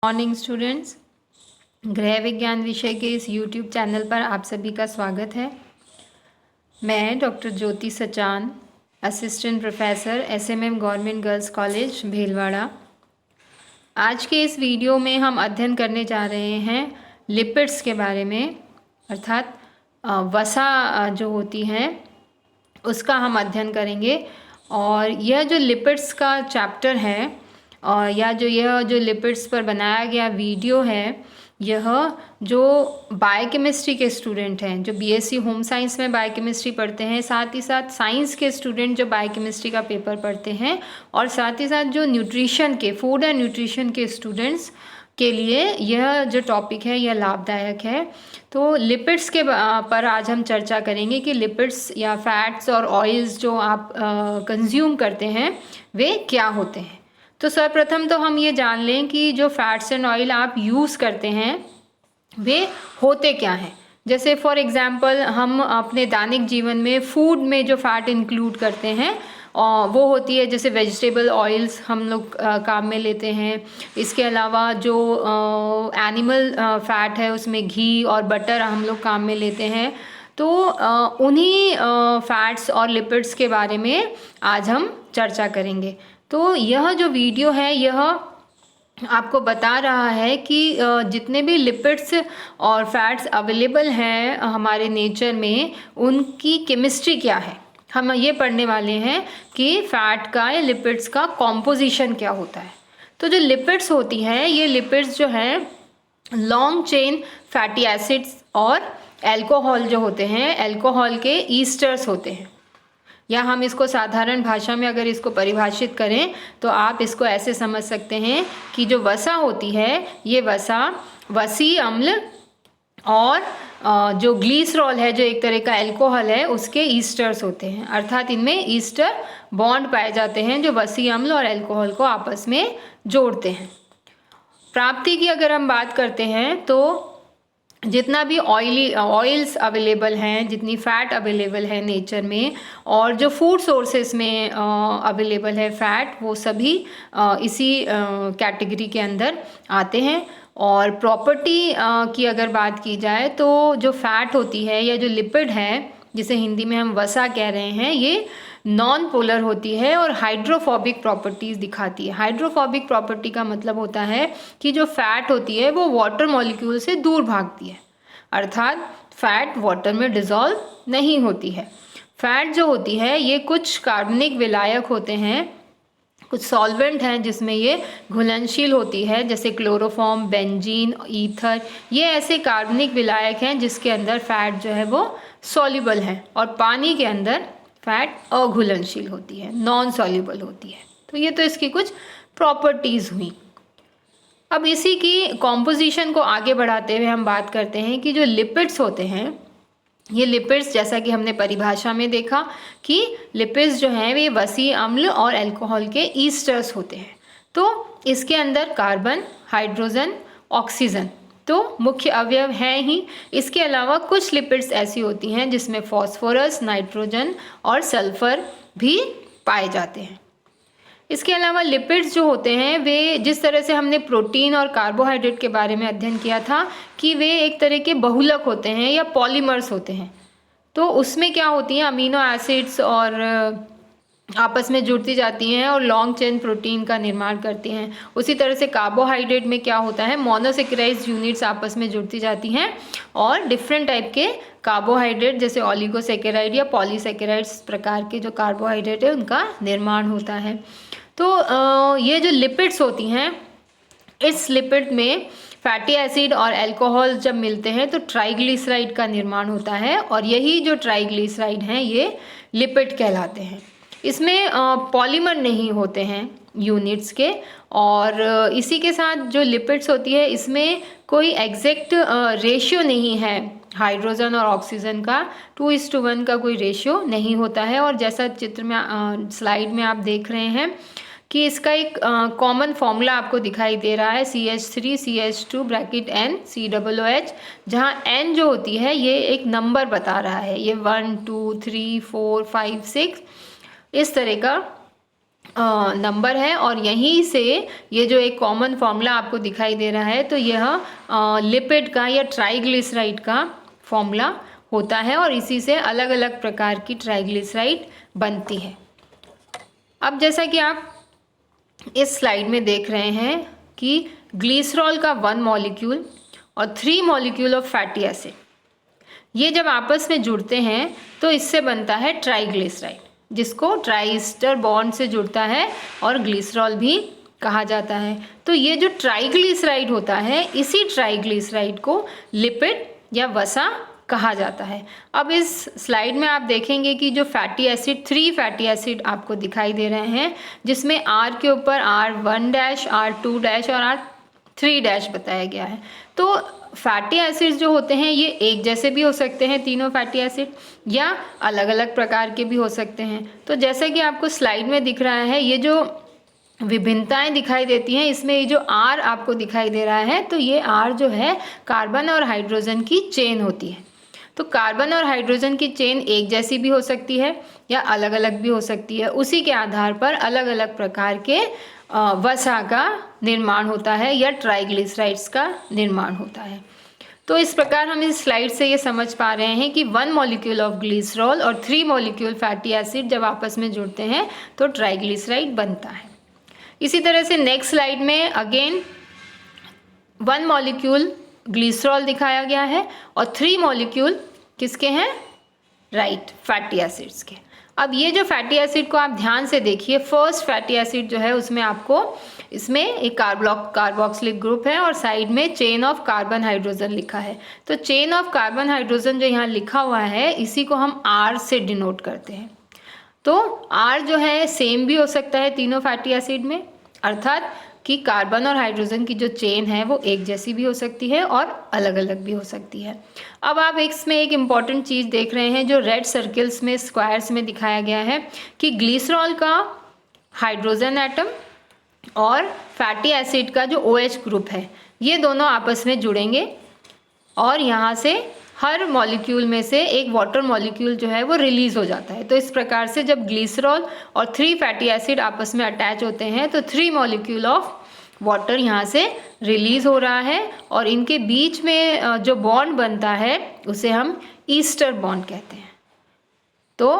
Morning students, गृह विज्ञान विषय के इस यूट्यूब चैनल पर आप सभी का स्वागत है। मैं doctor Jyoti Sachan, assistant professor SMM government girls college Bhilwara. आज के इस वीडियो में हम अध्ययन करने जा रहे हैं लिपिड्स के बारे में, अर्थात वसा जो होती हैं उसका हम अध्ययन करेंगे। और यह जो लिपिड्स का चैप्टर है और यह जो लिपिड्स पर बनाया गया वीडियो है, यह जो बायोकेमिस्ट्री के स्टूडेंट हैं, जो बीएससी होम साइंस में बायोकेमिस्ट्री पढ़ते हैं, साथ ही साथ साइंस के स्टूडेंट जो बायोकेमिस्ट्री का पेपर पढ़ते हैं, और साथ ही साथ जो न्यूट्रिशन के, फूड एंड न्यूट्रिशन के स्टूडेंट्स के लिए यह जो टॉपिक है यह लाभदायक है। तो लिपिड्स के पर आज हम चर्चा करेंगे कि लिपिड्स या फैट्स और ऑयल्स जो आप कंज्यूम करते हैं वे क्या होते हैं। तो सर्वप्रथम तो हम ये जान लें कि जो फैट्स एंड ऑयल आप यूज़ करते हैं वे होते क्या हैं। जैसे फॉर एग्ज़ाम्पल हम अपने दैनिक जीवन में फूड में जो फ़ैट इंक्लूड करते हैं वो होती है, जैसे वेजिटेबल ऑयल्स हम लोग काम में लेते हैं। इसके अलावा जो एनिमल फ़ैट है उसमें घी और बटर हम लोग काम में लेते हैं। तो उन्हीं फैट्स और लिपिड्स के बारे में आज हम चर्चा करेंगे। तो यह जो वीडियो है यह आपको बता रहा है कि जितने भी लिपिड्स और फैट्स अवेलेबल हैं हमारे नेचर में, उनकी केमिस्ट्री क्या है। हम ये पढ़ने वाले हैं कि फ़ैट का या लिपिड्स का कॉम्पोजिशन क्या होता है। तो जो लिपिड्स होती हैं, ये लिपिड्स जो हैं लॉन्ग चेन फैटी एसिड्स और एल्कोहल जो होते हैं, एल्कोहल के ईस्टर्स होते हैं। या हम इसको साधारण भाषा में अगर इसको परिभाषित करें तो आप इसको ऐसे समझ सकते हैं कि जो वसा होती है ये वसा वसी अम्ल और जो ग्लिसरॉल है जो एक तरह का एल्कोहल है उसके ईस्टर्स होते हैं। अर्थात इनमें ईस्टर बॉन्ड पाए जाते हैं जो वसी अम्ल और एल्कोहल को आपस में जोड़ते हैं। प्राप्ति की अगर हम बात करते हैं तो जितना भी ऑयल्स अवेलेबल हैं, जितनी फ़ैट अवेलेबल है नेचर में, और जो फूड सोर्सेस में अवेलेबल है फ़ैट, वो सभी इसी कैटेगरी के अंदर आते हैं। और प्रॉपर्टी की अगर बात की जाए तो जो फ़ैट होती है या जो लिपिड है, जिसे हिंदी में हम वसा कह रहे हैं, ये नॉन पोलर होती है और हाइड्रोफोबिक प्रॉपर्टीज़ दिखाती है। हाइड्रोफोबिक प्रॉपर्टी का मतलब होता है कि जो फैट होती है वो वाटर मॉलिक्यूल से दूर भागती है, अर्थात फैट वाटर में डिज़ोल्व नहीं होती है। फैट जो होती है ये कुछ कार्बनिक विलायक होते हैं, कुछ सॉल्वेंट हैं जिसमें ये घुलनशील होती है, जैसे क्लोरोफॉर्म, बेंजीन, ईथर। ये ऐसे कार्बनिक विलायक हैं जिसके अंदर फैट जो है वो सॉल्युबल है, और पानी के अंदर फैट अघुलनशील होती है, नॉन सॉल्युबल होती है। तो ये तो इसकी कुछ प्रॉपर्टीज़ हुई। अब इसी की कॉम्पोजिशन को आगे बढ़ाते हुए हम बात करते हैं कि जो लिपिड्स होते हैं, ये लिपिड्स जैसा कि हमने परिभाषा में देखा कि लिपिड्स जो हैं वे वसी अम्ल और अल्कोहल के ईस्टर्स होते हैं। तो इसके अंदर कार्बन, हाइड्रोजन, ऑक्सीजन तो मुख्य अवयव हैं ही। इसके अलावा कुछ लिपिड्स ऐसी होती हैं जिसमें फॉस्फोरस, नाइट्रोजन और सल्फर भी पाए जाते हैं। इसके अलावा लिपिड्स जो होते हैं वे, जिस तरह से हमने प्रोटीन और कार्बोहाइड्रेट के बारे में अध्ययन किया था कि वे एक तरह के बहुलक होते हैं या पॉलीमर्स होते हैं, तो उसमें क्या होती हैं, अमीनो एसिड्स और आपस में जुड़ती जाती हैं और लॉन्ग चेन प्रोटीन का निर्माण करती हैं। उसी तरह से कार्बोहाइड्रेट में क्या होता है, मोनोसेकेराइज्ड यूनिट्स आपस में जुड़ती जाती हैं और डिफरेंट टाइप के कार्बोहाइड्रेट जैसे ऑलिगोसेकेराइड या पॉलीसेकेराइड्स प्रकार के जो कार्बोहाइड्रेट है उनका निर्माण होता है। तो ये जो लिपिड्स होती हैं, इस लिपिड में फैटी एसिड और अल्कोहल जब मिलते हैं तो ट्राइग्लिसराइड का निर्माण होता है, और यही जो ट्राइग्लिसराइड हैं ये लिपिड कहलाते हैं। इसमें पॉलीमर नहीं होते हैं यूनिट्स के, और इसी के साथ जो लिपिड्स होती है इसमें कोई एग्जैक्ट रेशियो नहीं है हाइड्रोजन और ऑक्सीजन का, 2:1 का कोई रेशियो नहीं होता है। और जैसा चित्र में स्लाइड में आप देख रहे हैं कि इसका एक कॉमन फॉर्मूला आपको दिखाई दे रहा है, CH3CH2 ब्रैकेट N COOH, जहाँ N जो होती है ये एक नंबर बता रहा है, ये 1 2 3 4 5 6 इस तरह का नंबर है और यहीं से ये जो एक कॉमन फॉर्मूला आपको दिखाई दे रहा है, तो यह लिपिड का या ट्राइग्लिसराइड का फॉर्मूला होता है और इसी से अलग अलग प्रकार की ट्राइग्लिसराइड बनती है। अब जैसा कि आप इस स्लाइड में देख रहे हैं कि ग्लिसरॉल का 1 मॉलिक्यूल और 3 मॉलिक्यूल ऑफ फैटी एसिड, ये जब आपस में जुड़ते हैं तो इससे बनता है ट्राइग्लिसराइड, जिसको ट्राइस्टर बॉन्ड से जुड़ता है और ग्लिसरॉल भी कहा जाता है। तो ये जो ट्राइग्लिसराइड होता है, इसी ट्राइग्लिसराइड को लिपिड या वसा कहा जाता है। अब इस स्लाइड में आप देखेंगे कि जो फैटी एसिड 3 फैटी एसिड आपको दिखाई दे रहे हैं, जिसमें R के ऊपर R1 R2 और R3 बताया गया है। तो फैटी एसिड्स जो होते हैं ये एक जैसे भी हो सकते हैं, तीनों फैटी एसिड, या अलग अलग प्रकार के भी हो सकते हैं। तो जैसा कि आपको स्लाइड में दिख रहा है, ये जो विभिन्नताएं दिखाई देती हैं, इसमें ये जो R आपको दिखाई दे रहा है, तो ये R जो है कार्बन और हाइड्रोजन की चेन होती है। तो कार्बन और हाइड्रोजन की चेन एक जैसी भी हो सकती है या अलग अलग भी हो सकती है। उसी के आधार पर अलग अलग प्रकार के वसा का निर्माण होता है या ट्राइग्लिसराइड्स का निर्माण होता है। तो इस प्रकार हम इस स्लाइड से ये समझ पा रहे हैं कि 1 मॉलिक्यूल ऑफ ग्लिसरॉल और 3 मॉलिक्यूल फैटी एसिड जब आपस में जुड़ते हैं तो ट्राइग्लिसराइड बनता है। इसी तरह से नेक्स्ट स्लाइड में अगेन 1 मॉलिक्यूल ग्लिसरॉल दिखाया गया है और 3 मॉलिक्यूल किसके हैं? राइट, फैटी एसिड्स के। अब ये जो फैटी एसिड को आप ध्यान से देखिए, फर्स्ट फैटी एसिड जो है उसमें आपको इसमें एक कार्बोक्सिलिक ग्रुप है और साइड में चेन ऑफ कार्बन हाइड्रोजन लिखा है। तो चेन ऑफ कार्बन हाइड्रोजन जो यहाँ लिखा हुआ है, इसी को हम R से डिनोट करते हैं। तो R जो है सेम भी हो सकता है तीनों फैटी एसिड में, अर्थात कि कार्बन और हाइड्रोजन की जो चेन है वो एक जैसी भी हो सकती है और अलग अलग भी हो सकती है। अब आप इसमें एक इम्पॉर्टेंट चीज़ देख रहे हैं जो रेड सर्कल्स में, स्क्वायर्स में दिखाया गया है कि ग्लिसरॉल का हाइड्रोजन एटम और फैटी एसिड का जो OH ग्रुप है, ये दोनों आपस में जुड़ेंगे और यहाँ से हर मॉलिक्यूल में से एक वाटर मॉलिक्यूल जो है वो रिलीज हो जाता है। तो इस प्रकार से जब ग्लिसरॉल और 3 फैटी एसिड आपस में अटैच होते हैं तो 3 मॉलिक्यूल ऑफ वाटर यहाँ से रिलीज हो रहा है और इनके बीच में जो बॉन्ड बनता है उसे हम ईस्टर बॉन्ड कहते हैं। तो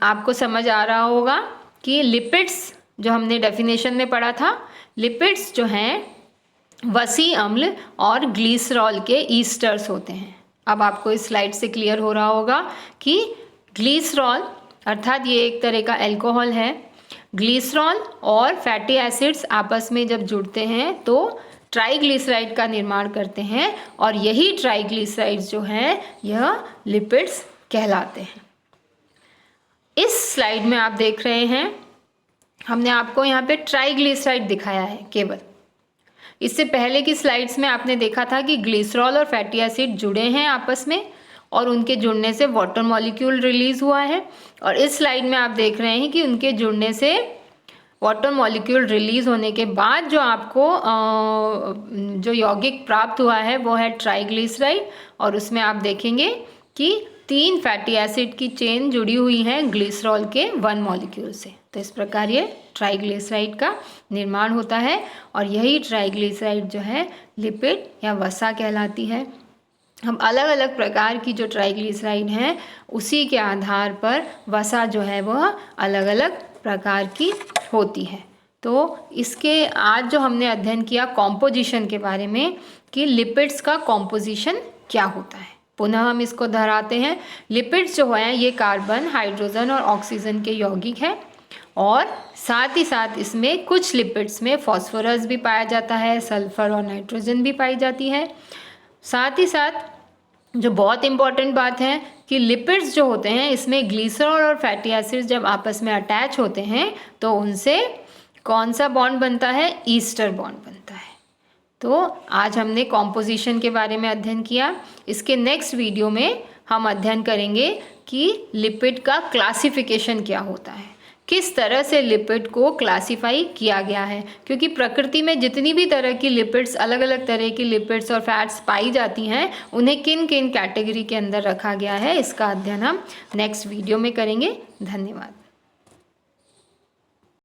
आपको समझ आ रहा होगा कि लिपिड्स जो हमने डेफिनेशन में पढ़ा था, लिपिड्स जो हैं वसी अम्ल और ग्लिसरॉल के ईस्टर्स होते हैं। अब आपको इस स्लाइड से क्लियर हो रहा होगा कि ग्लिसरॉल अर्थात ये एक तरह का अल्कोहल है। ग्लिसरॉल और फैटी एसिड्स आपस में जब जुड़ते हैं तो ट्राइग्लिसराइड का निर्माण करते हैं और यही ट्राइग्लिसराइड्स जो हैं यह लिपिड्स कहलाते हैं। इस स्लाइड में आप देख रहे हैं, हमने आपको यहाँ पे ट्राइग्लिसराइड दिखाया है केवल। इससे पहले की स्लाइड्स में आपने देखा था कि ग्लिसरॉल और फैटी एसिड जुड़े हैं आपस में और उनके जुड़ने से वाटर मॉलिक्यूल रिलीज हुआ है, और इस स्लाइड में आप देख रहे हैं कि उनके जुड़ने से वाटर मॉलिक्यूल रिलीज होने के बाद जो आपको जो यौगिक प्राप्त हुआ है वो है ट्राइग्लिसराइड, और उसमें आप देखेंगे कि 3 फैटी एसिड की चेन जुड़ी हुई है ग्लिसरॉल के 1 मॉलिक्यूल से। तो इस प्रकार ये ट्राइग्लिसराइड का निर्माण होता है और यही ट्राइग्लिसराइड जो है लिपिड या वसा कहलाती है। हम अलग अलग प्रकार की जो ट्राइग्लिसराइड हैं उसी के आधार पर वसा जो है वह अलग अलग प्रकार की होती है। तो इसके आज जो हमने अध्ययन किया कॉम्पोजिशन के बारे में कि लिपिड्स का कॉम्पोजिशन क्या होता है, पुनः हम इसको दोहराते हैं। लिपिड्स जो हैं ये कार्बन, हाइड्रोजन और ऑक्सीजन के यौगिक हैं और साथ ही साथ इसमें कुछ लिपिड्स में फॉस्फोरस भी पाया जाता है, सल्फर और नाइट्रोजन भी पाई जाती है। साथ ही साथ जो बहुत इम्पॉर्टेंट बात है कि लिपिड्स जो होते हैं इसमें ग्लिसरॉल और फैटी एसिड्स जब आपस में अटैच होते हैं तो उनसे कौन सा बॉन्ड बनता है? ईस्टर बॉन्ड बनता है। तो आज हमने कॉम्पोजिशन के बारे में अध्ययन किया। इसके नेक्स्ट वीडियो में हम अध्ययन करेंगे कि लिपिड का क्लासिफिकेशन क्या होता है, किस तरह से लिपिड को क्लासिफाई किया गया है, क्योंकि प्रकृति में जितनी भी तरह की लिपिड्स, अलग अलग तरह की लिपिड्स और फैट्स पाई जाती हैं, उन्हें किन किन कैटेगरी के अंदर रखा गया है, इसका अध्ययन हम नेक्स्ट वीडियो में करेंगे। धन्यवाद।